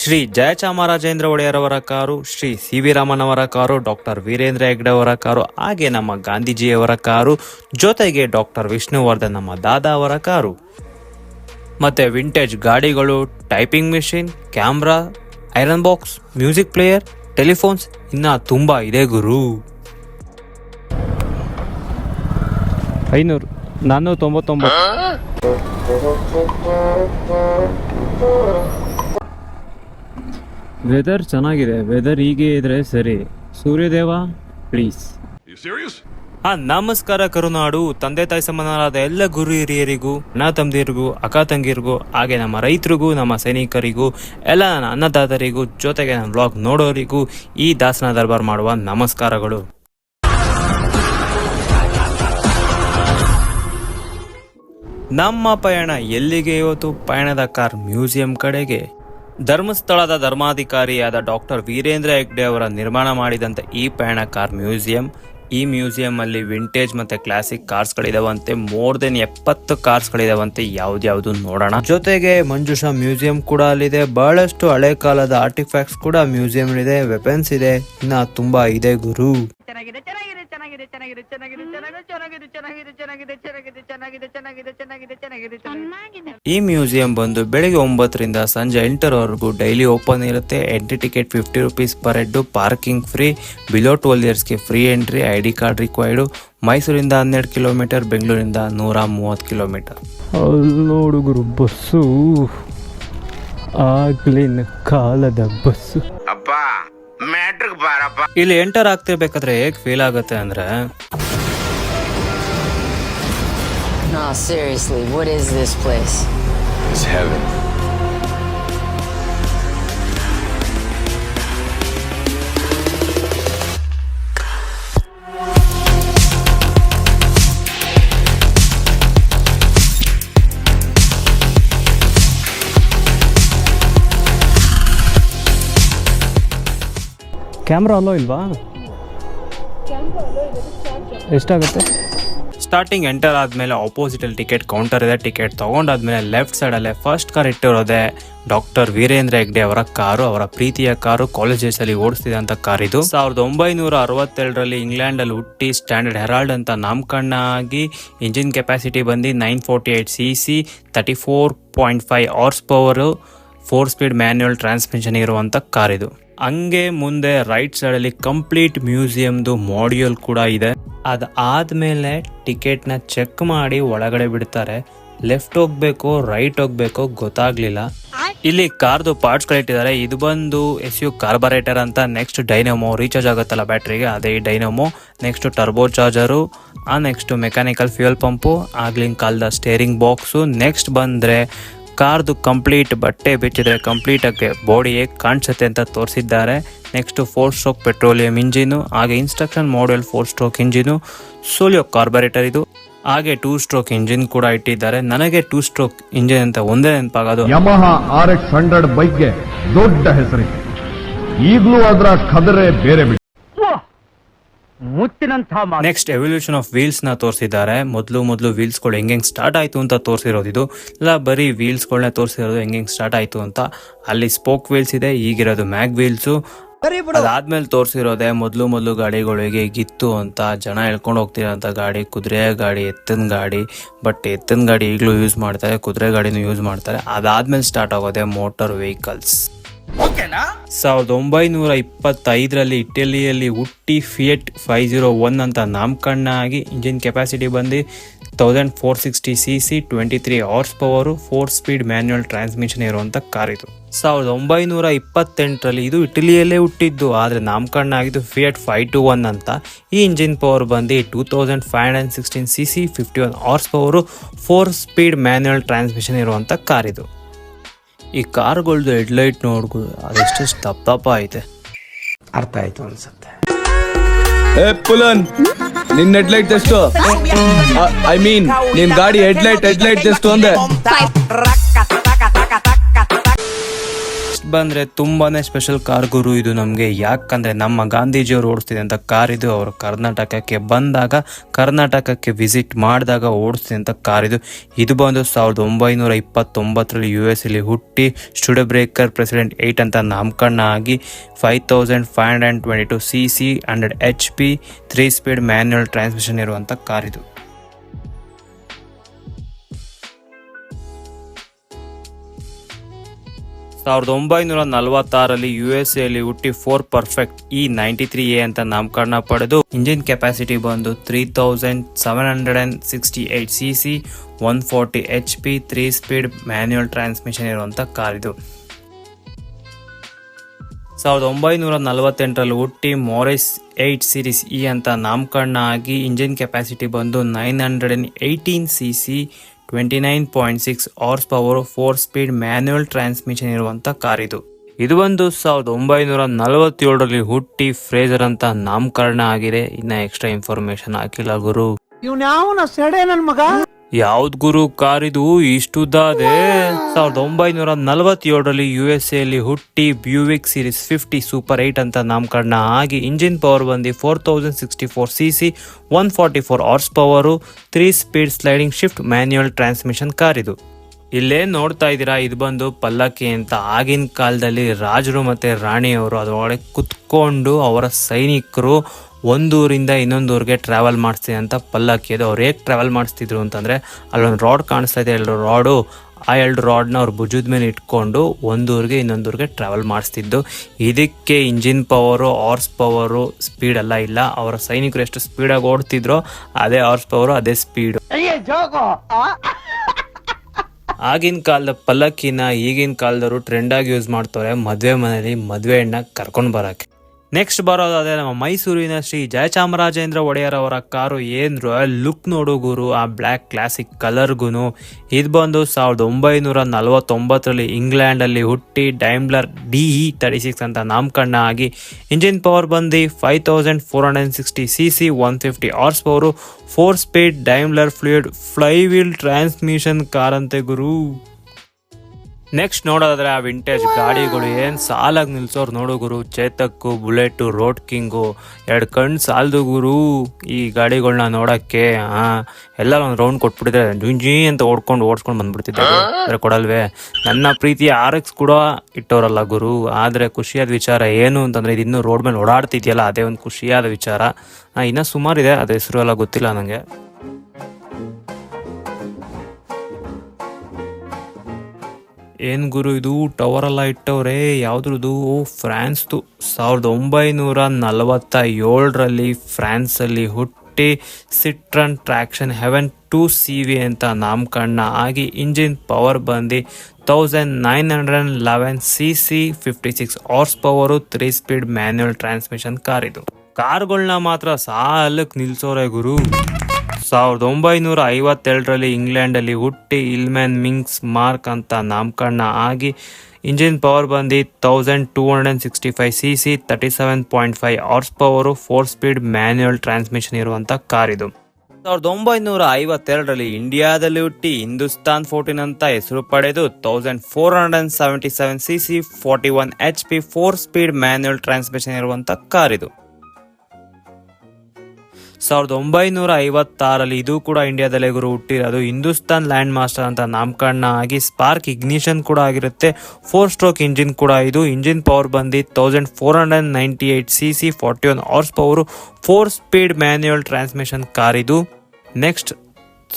ಶ್ರೀ ಜಯಚಾಮರಾಜೇಂದ್ರ ಒಡೆಯರ್ ಅವರ car, Shri C V Raman ಅವರ car, doctor Virendra Hegde ಅವರ ಕಾರು, ಹಾಗೆ ನಮ್ಮ ಗಾಂಧೀಜಿಯವರ ಕಾರು, ಜೊತೆಗೆ ಡಾಕ್ಟರ್ ವಿಷ್ಣುವರ್ಧನ್ ನಮ್ಮ ದಾದಾ ಅವರ ಕಾರು, ಮತ್ತೆ ವಿಂಟೇಜ್ ಗಾಡಿಗಳು, typing machine, camera, iron box, music player, telephones, ಇನ್ನ ತುಂಬಾ ಇದೆ ಗುರು. 499. ವೆದರ್ ಚೆನ್ನಾಗಿದೆ. ವೆದರ್ ಹೀಗೆ ಇದ್ರೆ ಸರಿ. ಸೂರ್ಯದೇವ ಪ್ಲೀಸ್. ನಮಸ್ಕಾರ ಕರುನಾಡು. ತಂದೆ ತಾಯಿ ಸಮಾನರಾದ ಎಲ್ಲ ಗುರು ಹಿರಿಯರಿಗೂ, ಅಣ್ಣ ತಮ್ಮದಿರಿಗೂ, ಅಕ್ಕ ತಂಗಿರಿಗೂ, ಹಾಗೆ ನಮ್ಮ ರೈತರಿಗೂ, ನಮ್ಮ ಸೈನಿಕರಿಗೂ, ಎಲ್ಲ ನನ್ನ ಅನ್ನದಾತರಿಗೂ, ಜೊತೆಗೆ ನನ್ನ ವ್ಲಾಗ್ ನೋಡೋರಿಗೂ ಈ ದಾಸನ ದರ್ಬಾರ್ ಮಾಡುವ ನಮಸ್ಕಾರಗಳು. ನಮ್ಮ ಪಯಣ ಎಲ್ಲಿಗೆ? ಇವತ್ತು ಪಯಣದ ಕಾರ್ ಮ್ಯೂಸಿಯಂ ಕಡೆಗೆ. ಧರ್ಮಸ್ಥಳದ ಧರ್ಮಾಧಿಕಾರಿಯಾದ ಡಾಕ್ಟರ್ ವೀರೇಂದ್ರ ಹೆಗ್ಡೆ ಅವರ ನಿರ್ಮಾಣ ಮಾಡಿದಂಥ ಈ ಪಯಣ ಕಾರ್ ಮ್ಯೂಸಿಯಂ. ಈ ಮ್ಯೂಸಿಯಂ ಅಲ್ಲಿ ವಿಂಟೇಜ್ ಮತ್ತೆ ಕ್ಲಾಸಿಕ್ ಕಾರ್ಸ್ ಗಳಿದಾವಂತೆ. ಮೋರ್ ದೆನ್ 70 ಕಾರ್ಸ್ ಗಳಿದಾವಂತೆ. ಯಾವ್ದು ನೋಡೋಣ. ಜೊತೆಗೆ ಮಂಜುಷಾ ಮ್ಯೂಸಿಯಂ ಕೂಡ ಅಲ್ಲಿದೆ. ಬಹಳಷ್ಟು ಹಳೆ ಕಾಲದ ಆರ್ಟಿಫ್ಯಾಕ್ಟ್ಸ್ ಕೂಡ ಮ್ಯೂಸಿಯಂ ಇದೆ. ವೆಪನ್ಸ್ ಇದೆ. ಇನ್ನ ತುಂಬಾ ಇದೆ ಗುರು. ಈ ಮ್ಯೂಸಿಯಂ ಬಂದು ಬೆಳಿಗ್ಗೆ 9ರಿಂದ ಸಂಜೆ 8ರವರೆಗೂ ಡೈಲಿ ಓಪನ್ ಇರುತ್ತೆ. Entry ticket 50 rupees per head. Parking free. Below 12 ಇಯರ್ಸ್ಗೆ free entry. ID card required. ಮೈಸೂರಿಂದ 12 ಕಿಲೋಮೀಟರ್, ಬೆಂಗಳೂರಿಂದ 130 ಕಿಲೋಮೀಟರ್. ನೋಡು ಗುರು, ಬಸ್ಸು ಆಗ್ಲಿನ ಕಾಲದ ಬಸ್ಸು. ಇಲ್ಲಿ ಎಂಟರ್ ಆಗ್ತಿರ್ಬೇಕಾದ್ರೆ ಹೇಗ್ ಫೀಲ್ ಆಗುತ್ತೆ ಅಂದ್ರೆ, No, seriously, what is this place? It's heaven. Camera allow ಇಲ್ವಾ? ಎಷ್ಟಾಗುತ್ತೆ? ಸ್ಟಾರ್ಟಿಂಗ್ ಎಂಟರ್ ಆದ್ಮೇಲೆ ಆಪೋಸಿಟ್ ಅಲ್ಲಿ ಟಿಕೆಟ್ ಕೌಂಟರ್ ಇದೆ. ಟಿಕೆಟ್ ತಗೊಂಡಾದ್ಮೇಲೆ ಲೆಫ್ಟ್ ಸೈಡ್ ಅಲ್ಲೇ ಫಸ್ಟ್ ಕಾರ್ ಇಟ್ಟಿರೋದೆ ಡಾಕ್ಟರ್ ವೀರೇಂದ್ರ ಹೆಗ್ಡೆ ಅವರ ಕಾರು. ಅವರ ಪ್ರೀತಿಯ ಕಾರು. ಕಾಲೇಜಸ್ ಅಲ್ಲಿ ಓಡಿಸ್ತಿದಂತ ಕಾರ್ ಇದು. 1962ರಲ್ಲಿ ಇಂಗ್ಲೆಂಡ್ ಅಲ್ಲಿ ಹುಟ್ಟಿ ಸ್ಟ್ಯಾಂಡರ್ಡ್ ಹೆರಾಲ್ಡ್ ಅಂತ ನಾಮಕರಣ ಆಗಿ ಇಂಜಿನ್ ಕೆಪಾಸಿಟಿ ಬಂದು 948cc, 34.5 horse power, 4 speed manual transmission ಇರುವಂತ ಕಾರ್ ಇದು. ಹಂಗೆ ಮುಂದೆ ರೈಟ್ ಸೈಡ್ ಅಲ್ಲಿ ಕಂಪ್ಲೀಟ್ ಮ್ಯೂಸಿಯಂದು ಮಾಡ್ಯೂಲ್ ಕೂಡ ಇದೆ. ಅದಾದ್ಮೇಲೆ ಟಿಕೆಟ್ ನ ಚೆಕ್ ಮಾಡಿ ಒಳಗಡೆ ಬಿಡ್ತಾರೆ. ಲೆಫ್ಟ್ ಹೋಗ್ಬೇಕು ರೈಟ್ ಹೋಗ್ಬೇಕು ಗೊತ್ತಾಗ್ಲಿಲ್ಲ. ಇಲ್ಲಿ ಕಾರ್ದು ಪಾರ್ಟ್ಸ್ ಗಳಿಟ್ಟಿದ್ದಾರೆ. ಇದು ಬಂದು SU ಕಾರ್ಬರೇಟರ್ ಅಂತ. ನೆಕ್ಸ್ಟ್ ಡೈನಮೋ, ರೀಚಾರ್ಜ್ ಆಗುತ್ತಲ್ಲ ಬ್ಯಾಟ್ರಿಗೆ, ಅದೇ ಈ dynamo. Next turbo charger. Next mechanical fuel pump. ಆಗ್ಲಿನ ಕಾಲದ ಸ್ಟೇರಿಂಗ್ ಬಾಕ್ಸು. ನೆಕ್ಸ್ಟ್ ಬಂದ್ರೆ ಕಾರ್ದು ಕಂಪ್ಲೀಟ್ ಬಟ್ಟೆ ಬಿಚ್ಚಿದ್ರೆ ಕಂಪ್ಲೀಟ್ ಆಗಿ ಬಾಡಿ ಹೇಗೆ ಕಾಣಿಸುತ್ತೆ ಅಂತ ತೋರಿಸಿದ್ದಾರೆ. Next 4 stroke petroleum engine. ಹಾಗೆ ಇನ್ಸ್ಟ್ರಕ್ಷನ್ ಮಾಡ್ಯೂಲ್ 4 ಸ್ಟ್ರೋಕ್ ಇಂಜಿನು. ಸೋಲಿಯೋ ಕಾರ್ಬರೇಟರ್ ಇದು. ಹಾಗೆ 2 ಸ್ಟ್ರೋಕ್ ಇಂಜಿನ್ ಕೂಡ ಇಟ್ಟಿದ್ದಾರೆ. ನನಗೆ 2 ಸ್ಟ್ರೋಕ್ ಇಂಜಿನ್ ಅಂತ ಒಂದೇ ನೆನಪಾಗೋದು ಯಮಹಾ RX 100 ಬೈಕ್ಗೆ ದೊಡ್ಡ ಹೆಸರಿದೆ. ಈಗಲೂ ಅದರ ಕದರೆ ಬೇರೆ ಬಿಡಿ. ನೆಕ್ಸ್ಟ್ ಎವಲ್ಯೂಷನ್ ಆಫ್ ವೀಲ್ಸ್ ನ ತೋರಿಸಿದ್ದಾರೆ. ಮೊದಲು ವೀಲ್ಸ್ ಗಳು ಹೆಂಗ್ ಸ್ಟಾರ್ಟ್ ಆಯ್ತು ಅಂತ ತೋರಿಸಿರೋದು ಇದು. ಇಲ್ಲ ಬರೀ ವೀಲ್ಸ್ ಗಳನ್ನ ತೋರಿಸಿರೋದು ಹೆಂಗ್ ಸ್ಟಾರ್ಟ್ ಆಯ್ತು ಅಂತ. ಅಲ್ಲಿ ಸ್ಪೋಕ್ ವೀಲ್ಸ್ ಇದೆ, ಈಗಿರೋದು ಮ್ಯಾಗ್ ವೀಲ್ಸ್. ಅದಾದ್ಮೇಲೆ ತೋರಿಸಿರೋದೆ ಮೊದಲು ಗಾಡಿಗಳಿಗೆ ಹೇಗಿತ್ತು ಅಂತ. ಜನ ಹೇಳ್ಕೊಂಡು ಹೋಗ್ತಿರೋಂಥ ಗಾಡಿ, ಕುದುರೆ ಗಾಡಿ, ಎತ್ತಿನ ಗಾಡಿ. ಬಟ್ ಎತ್ತಿನ ಗಾಡಿ ಈಗಲೂ ಯೂಸ್ ಮಾಡ್ತಾರೆ, ಕುದುರೆ ಗಾಡಿನೂ ಯೂಸ್ ಮಾಡ್ತಾರೆ. ಅದಾದ್ಮೇಲೆ ಸ್ಟಾರ್ಟ್ ಆಗೋದೆ ಮೋಟಾರ್ ವೆಹಿಕಲ್ಸ್. 1925ರಲ್ಲಿ ಇಟಲಿಯಲ್ಲಿ ಹುಟ್ಟಿ ಫಿಯಟ್ 501 ಅಂತ ನಾಮಕರಣ ಆಗಿ ಇಂಜಿನ್ ಕೆಪಾಸಿಟಿ ಬಂದು 1460cc, 23 horse power, 4 speed manual transmission ಇರುವಂತ ಕಾರ್ ಇದು. 1928ರಲ್ಲಿ ಇದು ಇಟಲಿಯಲ್ಲೇ ಹುಟ್ಟಿದ್ದು, ಆದ್ರೆ ನಾಮಕರಣ ಆಗಿದ್ದು ಫಿಯಟ್ 521 ಅಂತ. ಈ ಇಂಜಿನ್ ಪವರ್ ಬಂದು 2516cc, 51 horse power, 4 speed manual transmission ಇರುವಂತ ಕಾರ್ ಇದು. ಈ ಕಾರ್ಗಳದ್ದು ಹೆಡ್ಲೈಟ್ ನೋಡ್ಕೊ, ಅದೆಷ್ಟು ದಪ್ಪ ಐತೆ. ಅರ್ಥ ಆಯ್ತು ಅನ್ಸುತ್ತೆ. ಪುಲನ್, ನಿನ್ ಹೆಡ್ಲೈಟ್ ಎಷ್ಟು? ಐ ಮೀನ್ ನಿನ್ ಗಾಡಿ ಹೆಡ್ಲೈಟ್ ಎಷ್ಟು ಅಂದೆ? ಬಂದರೆ ತುಂಬಾ ಸ್ಪೆಷಲ್ ಕಾರ್ ಗುರು ಇದು ನಮಗೆ. ಯಾಕಂದರೆ ನಮ್ಮ ಗಾಂಧೀಜಿಯವರು ಓಡಿಸ್ತಿದ್ದಂಥ ಕಾರ್ ಇದು. ಅವರು ಕರ್ನಾಟಕಕ್ಕೆ ಬಂದಾಗ, ಕರ್ನಾಟಕಕ್ಕೆ ವಿಸಿಟ್ ಮಾಡಿದಾಗ ಓಡಿಸ್ತಿದ್ದಂಥ ಕಾರ್ ಇದು. ಇದು ಬಂದು 1929 US ಅಲ್ಲಿ ಹುಟ್ಟಿ ಸ್ಟುಡಿಯೋ ಬ್ರೇಕರ್ ಪ್ರೆಸಿಡೆಂಟ್ 8 ಅಂತ ನಾಮಕರಣ ಆಗಿ 5522 cc 100 HP 3 speed manual transmission ಇರುವಂಥ ಕಾರ್ ಇದು. ಸಾವಿರದ 1946 USA ಅಲ್ಲಿ ಹುಟ್ಟಿ 4 ಪರ್ಫೆಕ್ಟ್ E93A ಅಂತ ನಾಮಕರಣ ಪಡೆದು ಇಂಜಿನ್ ಕೆಪಾಸಿಟಿ ಬಂದು 3768 cc 140 HP 3 speed manual transmission ಇರುವಂಥ ಕಾರ್ ಇದು. 1948 ಹುಟ್ಟಿ ಮಾರಿಸ್ 8 ಸೀರೀಸ್ E ಅಂತ ನಾಮಕರಣ ಆಗಿ ಇಂಜಿನ್ ಕೆಪಾಸಿಟಿ ಬಂದು 918 cc 29.6 horse power 4 speed manual transmission ಇರುವಂಥ ಕಾರ್ ಇದು. ಇದು ಒಂದು 1947 ಹುಟ್ಟಿ ಫ್ರೇಜರ್ ಅಂತ ನಾಮಕರಣ ಆಗಿದೆ. ಇನ್ನ ಎಕ್ಸ್ಟ್ರಾ ಇನ್ಫಾರ್ಮೇಶನ್ ಹಾಕಿಲ್ಲ ಗುರು. ಯಾವ್ದು ಗುರು ಕಾರ್ ಇದು ಇಷ್ಟುದಾದೆ? 1947 USA ಅಲ್ಲಿ ಹುಟ್ಟಿ ಬ್ಯೂವಿಕ್ ಸೀರೀಸ್ 50 ಸೂಪರ್ 8 ಅಂತ ನಾಮಕರಣ ಆಗಿ ಇಂಜಿನ್ ಪವರ್ ಬಂದು 4064 cc 144 horse power 3 speed sliding shift manual transmission car ಇದು. ಇಲ್ಲೇ ನೋಡ್ತಾ ಇದ್ದೀರಾ, ಇದು ಬಂದು ಪಲ್ಲಕ್ಕಿ ಅಂತ. ಆಗಿನ ಕಾಲದಲ್ಲಿ ರಾಜರು ಮತ್ತೆ ರಾಣಿಯವರು ಅದರೊಳಗೆ ಕುತ್ಕೊಂಡು ಅವರ ಸೈನಿಕರು ಒಂದೂರಿಂದ ಇನ್ನೊಂದೂರಿಗೆ ಟ್ರಾವೆಲ್ ಮಾಡಿಸ್ತೀನಿ ಅಂತ ಪಲ್ಲಕ್ಕಿ ಅದು. ಅವ್ರು ಹೇಗೆ ಟ್ರಾವೆಲ್ ಮಾಡಿಸ್ತಿದ್ರು ಅಂತಂದರೆ, ಅಲ್ಲೊಂದು ರಾಡ್ ಕಾಣಿಸ್ತಾ ಇದೆ, 2 ರಾಡು. ಆ 2 ರಾಡ್ನ ಅವ್ರು ಭುಜದ ಮೇಲೆ ಇಟ್ಕೊಂಡು ಒಂದೂರಿಗೆ ಇನ್ನೊಂದೂರಿಗೆ ಟ್ರಾವೆಲ್ ಮಾಡಿಸ್ತಿದ್ದು. ಇದಕ್ಕೆ engine power, horse power, speed ಎಲ್ಲ ಇಲ್ಲ. ಅವರ ಸೈನಿಕರು ಎಷ್ಟು ಸ್ಪೀಡಾಗಿ ಓಡ್ತಿದ್ರೋ ಅದೇ ಹಾರ್ಸ್ ಪವರು, ಅದೇ ಸ್ಪೀಡು. ಆಗಿನ ಕಾಲದ ಪಲ್ಲಕ್ಕಿನ ಈಗಿನ ಕಾಲದವರು ಟ್ರೆಂಡಾಗಿ ಯೂಸ್ ಮಾಡ್ತಾರೆ ಮದುವೆ ಮನೆಯಲ್ಲಿ ಮದುವೆ ಹೆಣ್ಣ ಕರ್ಕೊಂಡು ಬರೋಕ್ಕೆ. ನೆಕ್ಸ್ಟ್ ಬರೋದಾದ್ರೆ ನಮ್ಮ ಮೈಸೂರಿನ ಶ್ರೀ ಜಯಚಾಮರಾಜೇಂದ್ರ ಒಡೆಯರ್ ಅವರ ಕಾರು. ಏನು ರಾಯಲ್ ಲುಕ್ ನೋಡು ಗುರು, ಆ ಬ್ಲ್ಯಾಕ್ ಕ್ಲಾಸಿಕ್ ಕಲರ್ಗು. ಇದು ಬಂದು 1949 ಇಂಗ್ಲೆಂಡಲ್ಲಿ ಹುಟ್ಟಿ ಡೈಮ್ಲರ್ DE 36 ಅಂತ ನಾಮಕರಣ ಆಗಿ ಇಂಜಿನ್ ಪವರ್ ಬಂದು 5460 cc 150 horsepower 4 speed Daimler fluid flywheel transmission car ಅಂತೆ ಗುರು. ನೆಕ್ಸ್ಟ್ ನೋಡೋದಾದ್ರೆ ಆ ವಿಂಟೇಜ್ ಗಾಡಿಗಳು ಏನು ಸಾಲಾಗಿ ನಿಲ್ಸೋರು ನೋಡು ಗುರು. ಚೇತಕ್ಕು, ಬುಲೆಟು, ರೋಡ್ ಕಿಂಗು 2 ಕಣ್ಣು ಸಾಲದು ಗುರು ಈ ಗಾಡಿಗಳನ್ನ ನೋಡೋಕ್ಕೆ. ಎಲ್ಲ ಒಂದು ರೌಂಡ್ ಕೊಟ್ಬಿಟ್ಟಿದ್ರೆ ಜುಂಜಿ ಅಂತ ಓಡಿಸ್ಕೊಂಡು ಬಂದ್ಬಿಡ್ತಿದ್ದೆ. ಆದರೆ ಕೊಡಲ್ವೇ. ನನ್ನ ಪ್ರೀತಿಯ RX ಕೂಡ ಇಟ್ಟೋರಲ್ಲ ಗುರು. ಆದರೆ ಖುಷಿಯಾದ ವಿಚಾರ ಏನು ಅಂತಂದರೆ, ಇದು ಇನ್ನೂ ರೋಡ್ ಮೇಲೆ ಓಡಾಡ್ತಿದೆಯಲ್ಲ, ಅದೇ ಒಂದು ಖುಷಿಯಾದ ವಿಚಾರ. ಇನ್ನೂ ಸುಮಾರಿದೆ, ಅದ್ರ ಹೆಸರು ಎಲ್ಲ ಗೊತ್ತಿಲ್ಲ ನನಗೆ. ಏನು ಗುರು ಇದು ಟವರ್ ಎಲ್ಲ ಇಟ್ಟವ್ರೆ, ಯಾವುದ್ರದ್ದು? ಫ್ರಾನ್ಸ್ದು. 1947 ಫ್ರಾನ್ಸಲ್ಲಿ ಹುಟ್ಟಿ ಸಿಟ್ರನ್ ಟ್ರಾಕ್ಷನ್ ಹೆವೆನ್ 2 CV ಅಂತ ನಾಮಕರಣ ಆಗಿ ಇಂಜಿನ್ ಪವರ್ ಬಂದು 1911 cc 56 horse power 3 speed manual transmission car ಇದು. ಕಾರ್ಗಳನ್ನ ಮಾತ್ರ ಸಾಲಕ್ಕೆ ನಿಲ್ಸೋರೆ ಗುರು. 1952 ಇಂಗ್ಲೆಂಡಲ್ಲಿ ಹುಟ್ಟಿ ಇಲ್ಮ್ಯಾನ್ ಮಿಂಗ್ಸ್ ಮಾರ್ಕ್ ಅಂತ ನಾಮಕರಣ ಆಗಿ ಇಂಜಿನ್ ಪವರ್ ಬಂದು 1265 cc 37.5 horse power 4 speed manual transmission ಇರುವಂಥ ಕಾರ್ ಇದು. 1952 ಇಂಡಿಯಾದಲ್ಲಿ ಹುಟ್ಟಿ ಹಿಂದೂಸ್ತಾನ್ 14 ಅಂತ ಹೆಸರು ಪಡೆದು 1477 cc 41 HP 4 speed manual transmission ಇರುವಂಥ ಕಾರ್ ಇದು. 1956 ಇದು ಕೂಡ ಇಂಡಿಯಾದಲ್ಲೇ ಗುರು ಹುಟ್ಟಿರೋದು. ಹಿಂದೂಸ್ತಾನ್ ಲ್ಯಾಂಡ್ ಮಾಸ್ಟರ್ ಅಂತ ನಾಮಕರಣ ಆಗಿ ಸ್ಪಾರ್ಕ್ ಇಗ್ನಿಷನ್ ಕೂಡ ಆಗಿರುತ್ತೆ. 4 ಸ್ಟ್ರೋಕ್ ಇಂಜಿನ್ ಕೂಡ ಇದು. ಇಂಜಿನ್ ಪವರ್ ಬಂದು 1498 cc 41 horse power 4 speed manual transmission car ಇದು. ನೆಕ್ಸ್ಟ್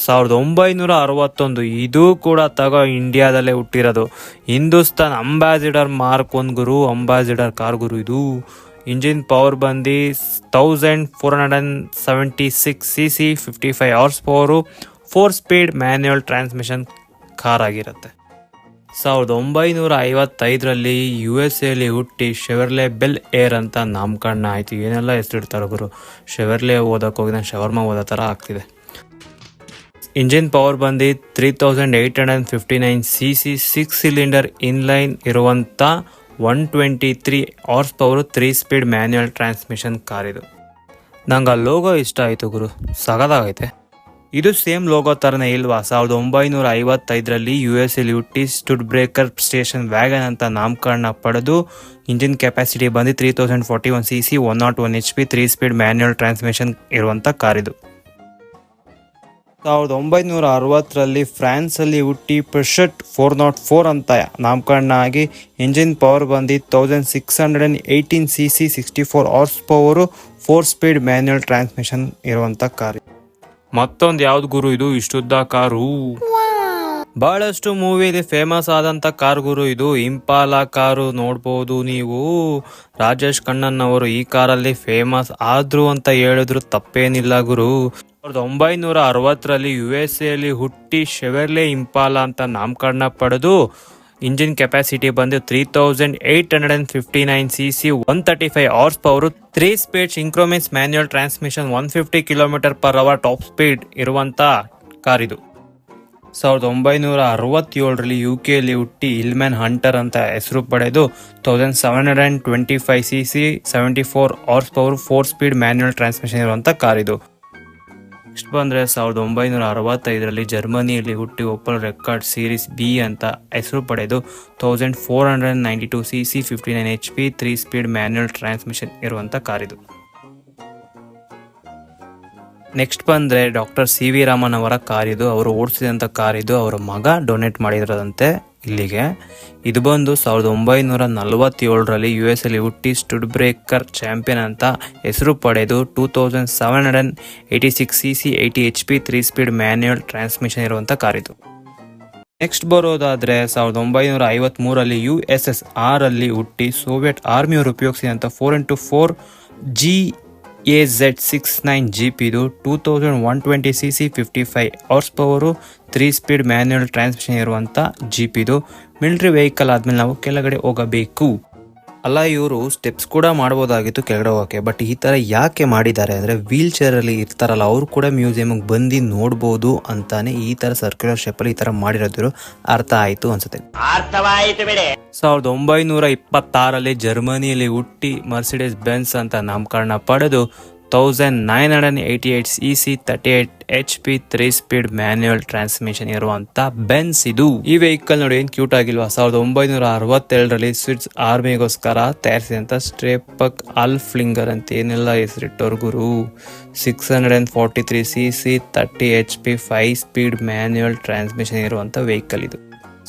1961 ಇದು ಕೂಡ ಇಂಡಿಯಾದಲ್ಲೇ ಹುಟ್ಟಿರೋದು. ಹಿಂದೂಸ್ತಾನ್ ಅಂಬಾಸಿಡರ್ ಮಾರ್ಕ್ 1 ಗುರು. ಅಂಬಾಸಿಡರ್ ಕಾರ್ ಗುರು ಇದು. ಇಂಜಿನ್ ಪವರ್ ಬಂದು 1476 cc 55 horse power 4 speed manual transmission car ಆಗಿರುತ್ತೆ. 1955 USA ಹುಟ್ಟಿ ಶೆವರ್ಲೆ ಬೆಲ್ ಏರ್ ಅಂತ ನಾಮಕರಣ ಆಯಿತು. ಏನೆಲ್ಲ ಹೆಸರಿಡ್ತಾರೆ ಗುರು. ಶೆವರ್ಲೆ ಓದಕ್ಕೆ ಹೋಗಿ ನಾನು ಶವರ್ಮ ಓದೋ ಥರ ಆಗ್ತಿದೆ. ಇಂಜಿನ್ ಪವರ್ ಬಂದು 3859 cc 6 ಸಿಲಿಂಡರ್ ಇನ್ಲೈನ್ ಇರುವಂಥ 123 horse power 3 speed manual transmission car ಇದು. ನಂಗೆ ಆ ಲೋಗೋ ಇಷ್ಟ ಆಯಿತು ಗುರು, ಸಗದಾಗೈತೆ. ಇದು ಸೇಮ್ ಲೋಗೋ ತರನೇ ಇಲ್ವಾ? 1955ರಲ್ಲಿ US ಅಲ್ಲಿ ಹುಟ್ಟಿ ಸ್ಟುಡ್ ಬ್ರೇಕರ್ ಸ್ಟೇಷನ್ ವ್ಯಾಗನ್ ಅಂತ ನಾಮಕರಣ ಪಡೆದು ಇಂಜಿನ್ ಕೆಪಾಸಿಟಿ ಬಂದು 3041cc 101 HP 3 speed manual transmission ಇರುವಂಥ ಕಾರ್ ಇದು. 1960ರಲ್ಲಿ ಫ್ರಾನ್ಸಲ್ಲಿ ಹುಟ್ಟಿ ಪೆಷಟ್ 404 ಅಂತ ನಾಮಕರಣ ಆಗಿ ಇಂಜಿನ್ ಪವರ್ ಬಂದು 1618cc 64 horse power 4 speed manual transmission ಇರುವಂಥ ಕಾರ್. ಮತ್ತೊಂದು ಯಾವ್ದು ಗುರು ಇದು ಇಷ್ಟುದ್ದ ಕಾರು? ಬಹಳಷ್ಟು ಮೂವಿಲಿ ಫೇಮಸ್ ಆದಂತ ಕಾರ್ ಗುರು ಇದು. ಇಂಪಾಲ ಕಾರು ನೋಡ್ಬೋದು ನೀವು. ರಾಜೇಶ್ ಖನ್ನನ್ ಅವರು ಈ ಕಾರಲ್ಲಿ ಫೇಮಸ್ ಆದ್ರು ಅಂತ ಹೇಳಿದ್ರು ತಪ್ಪೇನಿಲ್ಲ ಗುರು. 1960ರಲ್ಲಿ USA ಅಲ್ಲಿ ಹುಟ್ಟಿ ಶೆವೆರ್ಲೆ ಇಂಪಾಲ ಅಂತ ನಾಮಕರಣ ಪಡೆದು ಇಂಜಿನ್ ಕೆಪಾಸಿಟಿ ಬಂದು 3859cc 135 horsepower 3 speed synchromesh manual transmission 150 km/h top speed ಇರುವಂತ ಕಾರ್ ಇದು. 1967ರಲ್ಲಿ UK ಅಲ್ಲಿ ಹುಟ್ಟಿ ಹಿಲ್ಮ್ಯಾನ್ ಹಂಟರ್ ಅಂತ ಹೆಸರು ಪಡೆದು 1725cc 74 horse power 4 speed manual transmission ಇರುವಂತ ಕಾರ್ ಇದು. ನೆಕ್ಸ್ಟ್ ಬಂದರೆ 1965ರಲ್ಲಿ ಜರ್ಮನಿಯಲ್ಲಿ ಹುಟ್ಟಿ ಓಪಲ್ ರೆಕಾರ್ಡ್ ಸೀರೀಸ್ B ಅಂತ ಹೆಸರು ಪಡೆದು 1492cc 59 HP 3 speed manual transmission ಇರುವಂಥ ಕಾರ್ ಇದು. ನೆಕ್ಸ್ಟ್ ಬಂದರೆ ಡಾಕ್ಟರ್ CV ರಾಮನ್ ಅವರ ಕಾರ್ ಇದು. ಅವರು ಓಡಿಸಿದಂಥ ಕಾರ್ ಇದು. ಅವರ ಮಗ ಡೊನೇಟ್ ಮಾಡಿರೋದಂತೆ ಇಲ್ಲಿಗೆ. ಇದು ಬಂದು 1947ರಲ್ಲಿ US ಅಲ್ಲಿ ಹುಟ್ಟಿ ಸ್ಟುಡ್ ಬ್ರೇಕರ್ ಚಾಂಪಿಯನ್ ಅಂತ ಹೆಸರು ಪಡೆದು 2786cc 80 HP 3 speed manual transmission ಇರುವಂಥ ಕಾರ್ ಇದು. ನೆಕ್ಸ್ಟ್ ಬರೋದಾದರೆ 1953ರಲ್ಲಿ USSR ಅಲ್ಲಿ ಹುಟ್ಟಿ ಸೋವಿಯತ್ ಆರ್ಮಿಯವರು ಉಪಯೋಗಿಸಿದಂಥ 4x4 GAZ69 ಜೀಪ್ ಇದು. 2120cc 55 horse power 3 speed manual transmission ಇರುವಂಥ ಜೀಪ್ ಇದು. ಮಿಲಿಟರಿ ವೆಹಿಕಲ್ ಆದಮೇಲೆ ನಾವು ಕೆಳಗಡೆ ಹೋಗಬೇಕು. ಅಲ್ಲ, ಇವರು ಸ್ಟೆಪ್ಸ್ ಕೂಡ ಮಾಡ್ಬೋದಾಗಿತ್ತು ಕೆಳಗಡೆ ಹೋಗೋಕ್ಕೆ. ಬಟ್ ಈ ಥರ ಯಾಕೆ ಮಾಡಿದ್ದಾರೆ ಅಂದರೆ ವೀಲ್ ಚೇರಲ್ಲಿ ಇರ್ತಾರಲ್ಲ ಅವರು ಕೂಡ ಮ್ಯೂಸಿಯಮ್ಗೆ ಬಂದು ನೋಡ್ಬೋದು ಅಂತಾನೆ ಈ ಥರ ಸರ್ಕ್ಯುಲರ್ ಶೇಪಲ್ಲಿ ಈ ಥರ ಮಾಡಿರೋದ್ರು ಅರ್ಥ ಆಯಿತು ಅನ್ಸುತ್ತೆ. 1926ರಲ್ಲಿ ಜರ್ಮನಿಯಲ್ಲಿ ಹುಟ್ಟಿ ಮರ್ಸಿಡೆಸ್ ಬೆನ್ಸ್ ಅಂತ ನಾಮಕರಣ ಪಡೆದು 1988cc 38 HP 3 speed manual transmission ಇರುವಂತ ಬೆನ್ಸ್ ಇದು. ಈ ವೆಹಿಕಲ್ ನೋಡಿ ಏನ್ ಕ್ಯೂಟ್ ಆಗಿಲ್ವಾ? 1962ರಲ್ಲಿ ಸ್ವಿಸ್ ಆರ್ಮಿಗೋಸ್ಕರ ತಯಾರಿಸಿದಂತ ಸ್ಟ್ರೇಪಕ್ ಆಲ್ಫ್ಲಿಂಗರ್ ಅಂತ ಏನೆಲ್ಲ ಹೆಸರಿಟ್ಟವ್ರು ಗುರು. 643cc 30 HP 5 speed manual transmission ಇರುವಂತ ವೆಹಿಕಲ್ ಇದು.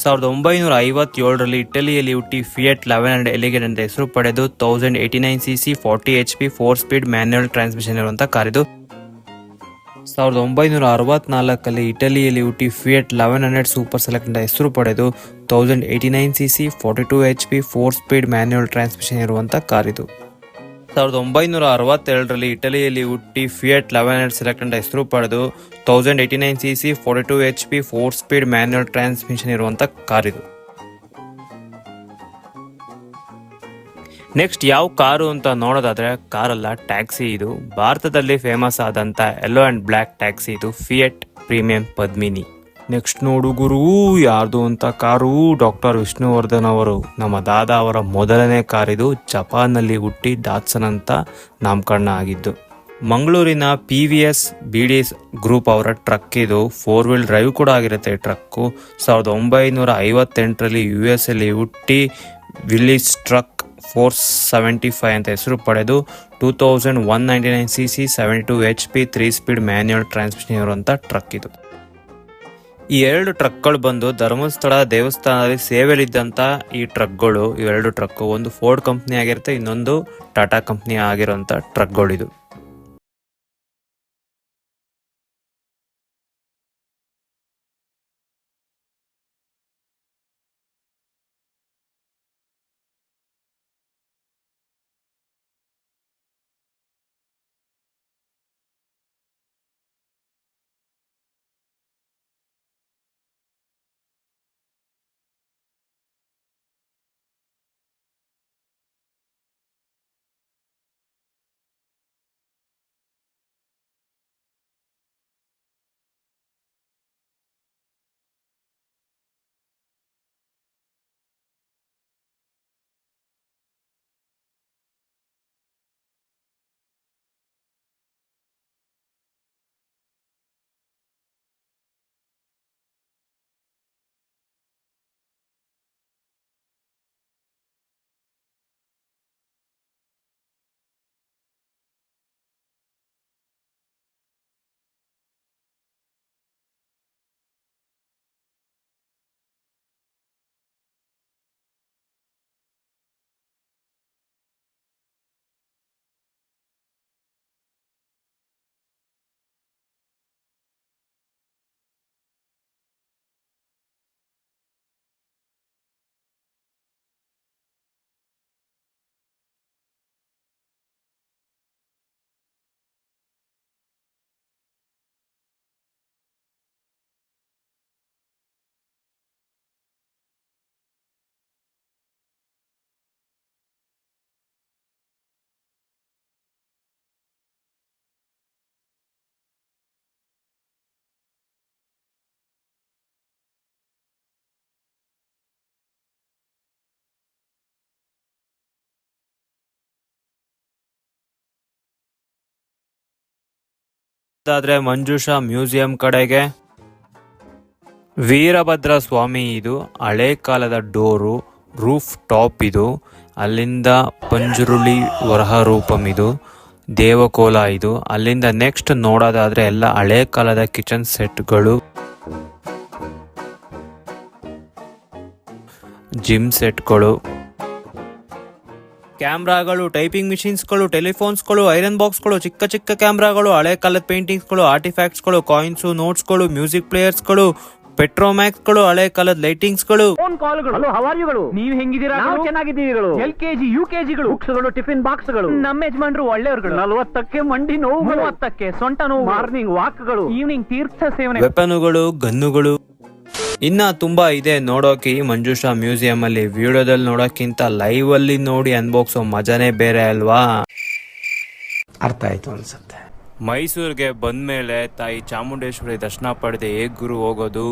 1957ರಲ್ಲಿ ಇಟಲಿಯಲ್ಲಿ ಹುಟ್ಟಿ ಫಿಯಟ್ 1100 ಎಲಿಗೇಟ್ ಅಂತ ಹೆಸರು ಪಡೆದು 1089cc 40 HP 4 speed manual transmission ಇರುವಂತ ಕಾರ್ ಇದು. 1964ರಲ್ಲಿ ಇಟಲಿಯಲ್ಲಿ ಹುಟ್ಟಿ ಫಿಯಟ್ 1100 ಸೂಪರ್ ಸೆಲೆಕ್ಟ್ ಅಂತ ಹೆಸರು ಪಡೆದು 1089cc 42 HP 4 speed manual transmission ಇರುವಂತ ಕಾರ್ ಇದು. 1962ರಲ್ಲಿ ಇಟಲಿಯಲ್ಲಿ ಹುಟ್ಟಿ ಫಿಯಟ್ 1100 ಸೆಲೆಕ್ಟ್ ಅಂತ ಹೆಸರು ಪಡೆದು 1089cc 42 HP 4 speed manual transmission ಇರುವಂತ ಕಾರ್ ಇದು. ನೆಕ್ಸ್ಟ್ ಯಾವ ಕಾರು ಅಂತ ನೋಡೋದಾದ್ರೆ ಕಾರಲ್ಲ, ಟ್ಯಾಕ್ಸಿ ಇದು. ಭಾರತದಲ್ಲಿ ಫೇಮಸ್ ಆದಂತ ಯೆಲ್ಲೋ ಅಂಡ್ ಬ್ಲ್ಯಾಕ್ ಟ್ಯಾಕ್ಸಿ ಇದು, ಫಿಯಟ್ ಪ್ರೀಮಿಯಂ ಪದ್ಮಿನಿ. ನೆಕ್ಸ್ಟ್ ನೋಡು ಗುರು, ಯಾರ್ದು ಅಂತ ಕಾರು, ಡಾಕ್ಟರ್ ವಿಷ್ಣುವರ್ಧನ್ ಅವರು, ನಮ್ಮ ದಾದಾ ಅವರ ಮೊದಲನೇ ಕಾರ್ ಇದು. ಜಪಾನ್ನಲ್ಲಿ ಹುಟ್ಟಿ ಡಾಟ್ಸನ್ ಅಂತ ನಾಮಕರಣ ಆಗಿದ್ದು. ಮಂಗಳೂರಿನ PVS BDS ಗ್ರೂಪ್ ಅವರ ಟ್ರಕ್ ಇದು. 4 ವೀಲ್ ಡ್ರೈವ್ ಕೂಡ ಆಗಿರುತ್ತೆ ಈ ಟ್ರಕ್ಕು. 1958ರಲ್ಲಿ US ಅಲ್ಲಿ ಹುಟ್ಟಿ ವಿಲ್ಲಿಸ್ ಟ್ರಕ್ 475 ಅಂತ ಹೆಸರು ಪಡೆದು 2199cc 72 HP 3 speed manual transmission ಇರುವಂಥ ಟ್ರಕ್ ಇದು. ಈ 2 ಟ್ರಕ್ಗಳು ಬಂದು ಧರ್ಮಸ್ಥಳ ದೇವಸ್ಥಾನದಲ್ಲಿ ಸೇವೆಯಲ್ಲಿದ್ದಂಥ ಈ ಟ್ರಕ್ಗಳು, ಇವೆರಡು ಟ್ರಕ್, ಒಂದು ಫೋರ್ಡ್ ಕಂಪ್ನಿ ಆಗಿರುತ್ತೆ, ಇನ್ನೊಂದು ಟಾಟಾ ಕಂಪ್ನಿ ಆಗಿರೋಂಥ ಟ್ರಕ್ಗಳಿದು. ಆದ್ರೆ ಮಂಜುಷಾ ಮ್ಯೂಸಿಯಂ ಕಡೆಗೆ. ವೀರಭದ್ರ ಸ್ವಾಮಿ ಇದು ಹಳೆ ಕಾಲದ ಡೋರು, ರೂಫ್ ಟಾಪ್ ಇದು. ಅಲ್ಲಿಂದ ಪಂಜುರುಳಿ ವರಹ ರೂಪಂ ಇದು, ದೇವಕೋಲ ಇದು. ಅಲ್ಲಿಂದ ನೆಕ್ಸ್ಟ್ ನೋಡೋದಾದ್ರೆ ಎಲ್ಲ ಹಳೆ ಕಾಲದ ಕಿಚನ್ ಸೆಟ್ಗಳು, ಜಿಮ್ ಸೆಟ್ಗಳು, ಕ್ಯಾಮ್ರಾಗಳು, ಟೈಪಿಂಗ್ ಮಿಷಿನ್ಸ್ಗಳು, ಟೆಲಿಫೋನ್ಸ್ಗಳು, ಐರನ್ ಬಾಕ್ಸ್ಗಳು, ಚಿಕ್ಕ ಚಿಕ್ಕ ಕ್ಯಾಮ್ರಾಗಳು, ಹಳೆ ಕಾಲದ ಪೇಂಟಿಂಗ್ಸ್ಗಳು, ಆರ್ಟಿಫ್ಯಾಕ್ಟ್ಸ್ಗಳು, ಕಾಯಿನ್ಸು, ನೋಟ್ಸ್ಗಳು, ಮ್ಯೂಸಿಕ್ ಪ್ಲೇಯರ್ಸ್ಗಳು, ಪೆಟ್ರೋಮ್ಯಾಕ್ಸ್ಗಳು, ಹಳೆ ಕಾಲದ ಲೈಟಿಂಗ್ಸ್ಗಳು, ನೀವು ಹೆಂಗಿದ್ದೀರಾ? ನಾವು ಚೆನ್ನಾಗಿದ್ದೀವಿಗಳು. LKG UKGಗಳು, ಬುಕ್ಸ್ಗಳು, ಟಿಫಿನ್ ಬಾಕ್ಸ್ಗಳು, ನಮ್ಮ ಯಜಮಾನ್ರು ಒಳ್ಳೆಯವ್ರುಗಳು. 40ಕ್ಕೆ ಮಂಡಿ ನೋವು, 30ಕ್ಕೆ ಸೊಂಟ ನೋವು, ಮಾರ್ನಿಂಗ್ ವಾಕ್ಗಳು, ಈವ್ನಿಂಗ್ ತೀರ್ಥ ಸೇವನೆ, ವೆಪನುಗಳು, ಗನ್ನುಗಳು. ಇನ್ನ ತುಂಬಾ ಇದೆ ನೋಡೋಕೆ ಈ ಮಂಜುಷಾ ಮ್ಯೂಸಿಯಂ ಅಲ್ಲಿ. ವಿಡಿಯೋದಲ್ಲಿ ನೋಡೋಕ್ಕಿಂತ ಲೈವ್ ಅಲ್ಲಿ ನೋಡಿ ಅನ್ಬೋಕ್ಸೋ ಮಜಾನೇ ಬೇರೆ ಅಲ್ವಾ. ಅರ್ಥ ಆಯ್ತು ಅನ್ಸುತ್ತೆ. ಮೈಸೂರಿಗೆ ಬಂದ್ಮೇಲೆ ತಾಯಿ ಚಾಮುಂಡೇಶ್ವರಿ ದರ್ಶನ ಪಡೆದೆ ಹೇಗ್ ಗುರು ಹೋಗೋದು.